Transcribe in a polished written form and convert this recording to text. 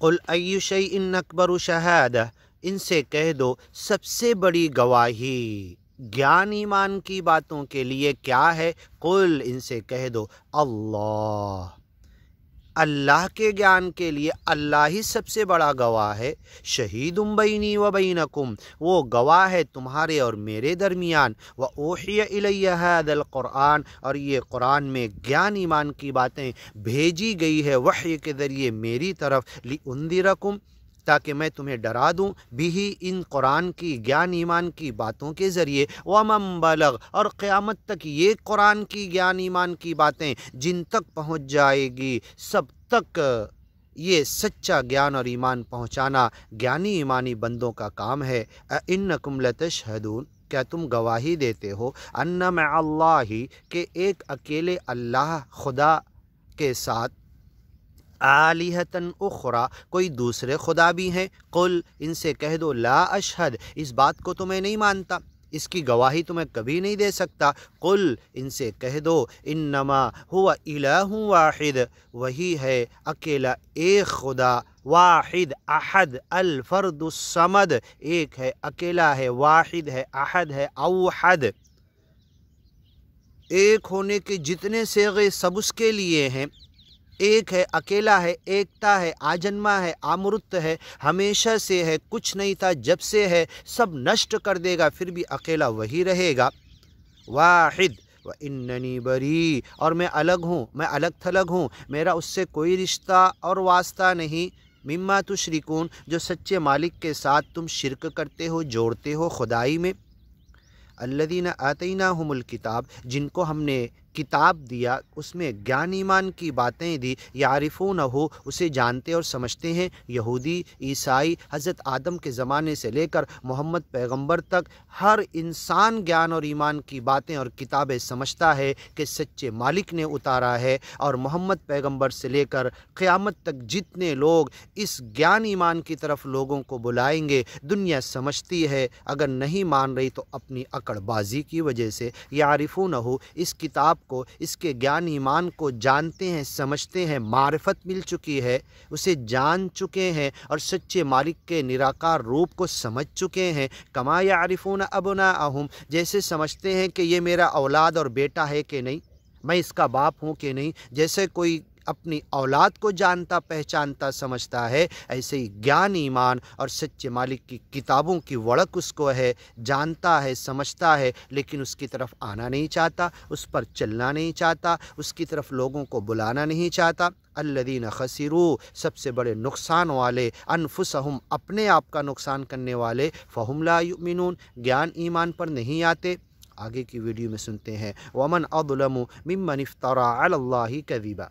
قل ای شیء اکبر شہادہ، ان سے کہہ دو سب سے بڑی گواہی گیان ایمان کی باتوں کے لیے کیا ہے؟ قل، ان سے کہہ دو اللہ، اللہ کے گیان کے لیے اللہ ہی سب سے بڑا گواہ ہے۔ شہید بینی و بینکم، وہ گواہ ہے تمہارے اور میرے درمیان۔ وَأُوحِیَ إِلَيَّ هَذَا الْقُرْآنَ، اور یہ قرآن میں گیان ایمان کی باتیں بھیجی گئی ہے وحی کے ذریعے میری طرف، لِأُنذِرَکُم، تاکہ میں تمہیں ڈرا دوں، بھی ان قرآن کی گیان ایمان کی باتوں کے ذریعے، وَمَن بَلَغ، اور قیامت تک یہ قرآن کی گیان ایمان کی باتیں جن تک پہنچ جائے گی سب تک یہ سچا گیان اور ایمان پہنچانا گیانی ایمانی بندوں کا کام ہے۔ اِنَّکُمْ لَتَشْهَدُونَ، کیا تم گواہی دیتے ہو، ان مع اللہ، کہ ایک اکیلے اللہ خدا کے ساتھ، آلہۃً اخری، کوئی دوسرے خدا بھی ہیں؟ قل، ان سے کہہ دو لا اشہد، اس بات کو تو میں نہیں مانتا، اس کی گواہی تو میں کبھی نہیں دے سکتا۔ قل، ان سے کہہ دو انما هو الہ واحد، وہی ہے اکیلا ایک خدا، واحد احد الفرد الصمد، ایک ہے اکیلا ہے، واحد ہے، احد ہے، اوحد، ایک ہونے کے جتنے صیغے سب اس کے لیے ہیں، ایک ہے، اکیلا ہے، ایکتا ہے، آجنما ہے، آمرت ہے، ہمیشہ سے ہے، کچھ نہیں تھا جب سے ہے، سب نشٹ کر دے گا پھر بھی اکیلا وہی رہے گا۔ واحد، وَإِنَّنِي بَرِیءٌ، اور میں الگ ہوں، میں الگ تھلگ ہوں، میرا اس سے کوئی رشتہ اور واسطہ نہیں، مما تشرکون، جو سچے مالک کے ساتھ تم شرک کرتے ہو، جوڑتے ہو خدائی میں۔ الذین آتیناہم الکتاب، جن کو ہم نے کتاب دیا، اس میں گیان ایمان کی باتیں دی، یعرفونہ، اسے جانتے اور سمجھتے ہیں، یہودی، عیسائی، حضرت آدم کے زمانے سے لے کر محمد پیغمبر تک ہر انسان گیان اور ایمان کی باتیں اور کتابیں سمجھتا ہے کہ سچے مالک نے اتارا ہے، اور محمد پیغمبر سے لے کر قیامت تک جتنے لوگ اس گیان ایمان کی طرف لوگوں کو بلائیں گے، دنیا سمجھتی ہے، اگر نہیں مان رہی تو اپنی اکڑ بازی کی وجہ سے، یعرفونہ، اس کتاب کو، اس کے گیان ایمان کو جانتے ہیں، سمجھتے ہیں، معرفت مل چکی ہے، اسے جان چکے ہیں اور سچے مالک کے نراکار روپ کو سمجھ چکے ہیں، کما یعرفون ابناءہم، جیسے سمجھتے ہیں کہ یہ میرا اولاد اور بیٹا ہے کہ نہیں، میں اس کا باپ ہوں کہ نہیں، جیسے کوئی اپنی اولاد کو جانتا پہچانتا سمجھتا ہے، ایسے ہی گیان ایمان اور سچے مالک کی کتابوں کی وڑک اس کو ہے، جانتا ہے، سمجھتا ہے، لیکن اس کی طرف آنا نہیں چاہتا، اس پر چلنا نہیں چاہتا، اس کی طرف لوگوں کو بلانا نہیں چاہتا۔ الذین خسروا، سب سے بڑے نقصان والے، انفسہم، اپنے آپ کا نقصان کرنے والے، فہم لا یؤمنون، گیان ایمان پر نہیں آتے۔ آگے کی ویڈیو میں سنتے ہیں ومن اظلم ممن افترى علی اللہ کذبا۔